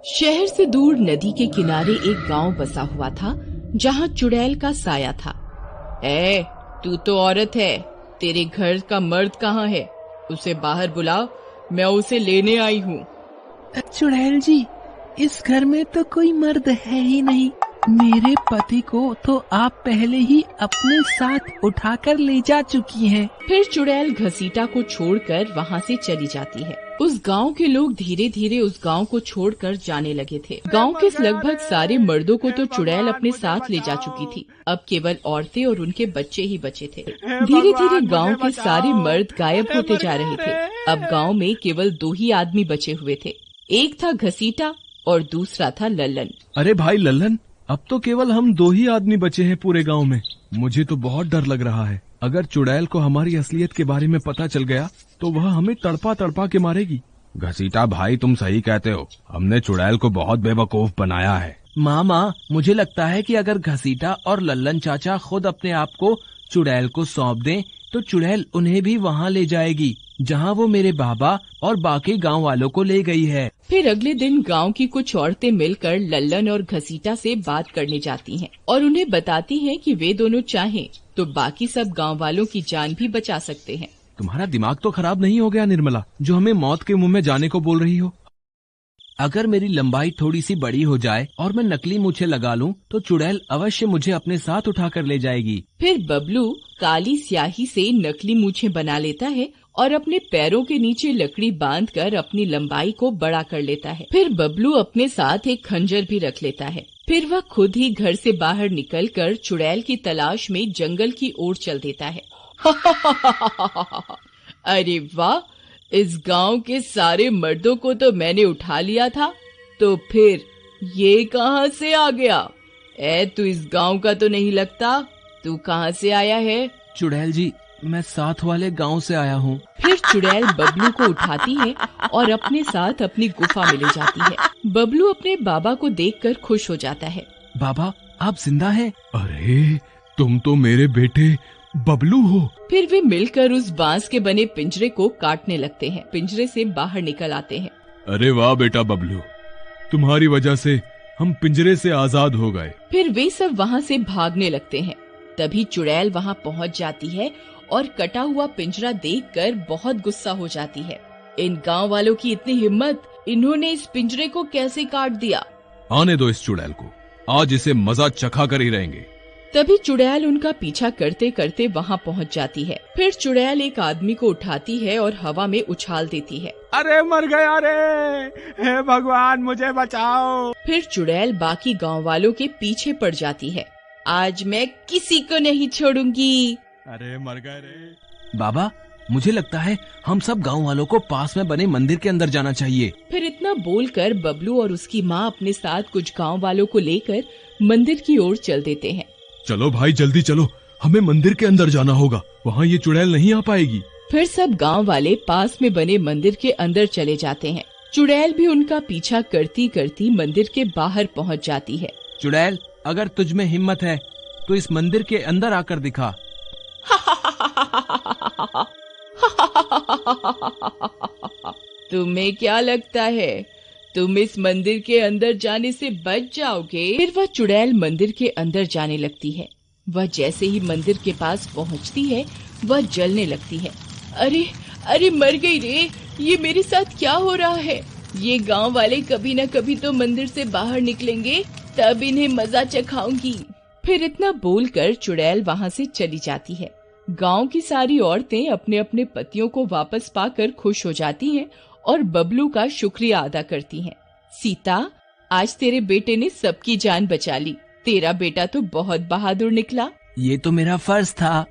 शहर से दूर नदी के किनारे एक गांव बसा हुआ था जहां चुड़ैल का साया था। तू तो औरत है, तेरे घर का मर्द कहाँ है? उसे बाहर बुलाओ, मैं उसे लेने आई हूँ। चुड़ैल जी, इस घर में तो कोई मर्द है ही नहीं। मेरे पति को तो आप पहले ही अपने साथ उठाकर ले जा चुकी हैं। फिर चुड़ैल घसीटा को छोड़कर वहाँ से चली जाती है। उस गांव के लोग धीरे धीरे उस गांव को छोड़कर जाने लगे थे। गांव के लगभग सारे मर्दों को तो चुड़ैल अपने साथ ले जा चुकी थी। अब केवल औरतें और उनके बच्चे ही बचे थे। धीरे धीरे गांव के सारे मर्द गायब होते जा रहे थे। अब गांव में केवल 2 ही आदमी बचे हुए थे। एक था घसीटा और दूसरा था लल्लन। अरे भाई लल्लन, अब तो केवल हम 2 ही आदमी बचे हैं पूरे गांव में। मुझे तो बहुत डर लग रहा है। अगर चुड़ैल को हमारी असलियत के बारे में पता चल गया तो वह हमें तड़पा तड़पा के मारेगी। घसीटा भाई, तुम सही कहते हो। हमने चुड़ैल को बहुत बेवकूफ बनाया है। मामा, मुझे लगता है कि अगर घसीटा और लल्लन चाचा खुद अपने आप को चुड़ैल को सौंप दें तो चुड़ैल उन्हें भी वहाँ ले जाएगी जहाँ वो मेरे बाबा और बाकी गांव वालों को ले गई है। फिर अगले दिन गांव की कुछ औरतें मिलकर लल्लन और घसीटा से बात करने जाती हैं और उन्हें बताती हैं कि वे दोनों चाहें तो बाकी सब गांव वालों की जान भी बचा सकते हैं। तुम्हारा दिमाग तो खराब नहीं हो गया निर्मला, जो हमें मौत के मुंह में जाने को बोल रही हो? अगर मेरी लंबाई थोड़ी सी बड़ी हो जाए और मैं नकली मूछें लगा लूं तो चुड़ैल अवश्य मुझे अपने साथ उठाकर ले जाएगी। फिर बबलू काली स्याही से नकली मूछें बना लेता है और अपने पैरों के नीचे लकड़ी बांधकर अपनी लंबाई को बड़ा कर लेता है। फिर बबलू अपने साथ एक खंजर भी रख लेता है। फिर वह खुद ही घर से बाहर निकलकर चुड़ैल की तलाश में जंगल की ओर चल देता है। अरे वाह, इस गांव के सारे मर्दों को तो मैंने उठा लिया था, तो फिर ये कहाँ से आ गया? तू इस गांव का तो नहीं लगता। तू कहाँ से आया है? चुड़ैल जी, मैं साथ वाले गांव से आया हूँ। फिर चुड़ैल बबलू को उठाती है और अपने साथ अपनी गुफा में ले जाती है। बबलू अपने बाबा को देखकर खुश हो जाता है। बाबा, आप जिंदा हैं? अरे, तुम तो मेरे बेटे बबलू हो। फिर वे मिलकर उस बांस के बने पिंजरे को काटने लगते हैं। पिंजरे से बाहर निकल आते हैं। अरे वाह बेटा बबलू, तुम्हारी वजह से हम पिंजरे से आजाद हो गए। फिर वे सब वहाँ से भागने लगते हैं। तभी चुड़ैल वहाँ पहुँच जाती है और कटा हुआ पिंजरा देखकर बहुत गुस्सा हो जाती है। इन गांव वालों की इतनी हिम्मत, इन्होंने इस पिंजरे को कैसे काट दिया? आने दो इस चुड़ैल को, आज इसे मजा चखा कर ही रहेंगे। तभी चुड़ैल उनका पीछा करते करते वहाँ पहुँच जाती है। फिर चुड़ैल एक आदमी को उठाती है और हवा में उछाल देती है। अरे मर गया रे, हे भगवान मुझे बचाओ। फिर चुड़ैल बाकी गांव वालों के पीछे पड़ जाती है। आज मैं किसी को नहीं छोड़ूंगी। अरे मर गए रे। बाबा, मुझे लगता है हम सब गांव वालों को पास में बने मंदिर के अंदर जाना चाहिए। फिर इतना बोलकर बबलू और उसकी माँ अपने साथ कुछ गांव वालों को लेकर मंदिर की ओर चल देते हैं। चलो भाई, जल्दी चलो, हमें मंदिर के अंदर जाना होगा। वहाँ ये चुड़ैल नहीं आ पाएगी। फिर सब गांव वाले पास में बने मंदिर के अंदर चले जाते हैं। चुड़ैल भी उनका पीछा करती करती मंदिर के बाहर पहुँच जाती है। चुड़ैल, अगर तुझ में हिम्मत है तो इस मंदिर के अंदर आकर दिखा। तुम्हें क्या लगता है तुम इस मंदिर के अंदर जाने से बच जाओगे? फिर वह चुड़ैल मंदिर के अंदर जाने लगती है। वह जैसे ही मंदिर के पास पहुंचती है वह जलने लगती है। अरे अरे, मर गई रे, ये मेरे साथ क्या हो रहा है? ये गांव वाले कभी न कभी तो मंदिर से बाहर निकलेंगे, तब इन्हें मजा चखाऊंगी। फिर इतना बोलकर चुड़ैल वहाँ से चली जाती है। गांव की सारी औरतें अपने अपने पतियों को वापस पाकर खुश हो जाती हैं और बबलू का शुक्रिया अदा करती हैं। सीता, आज तेरे बेटे ने सबकी जान बचा ली। तेरा बेटा तो बहुत बहादुर निकला। ये तो मेरा फर्ज था।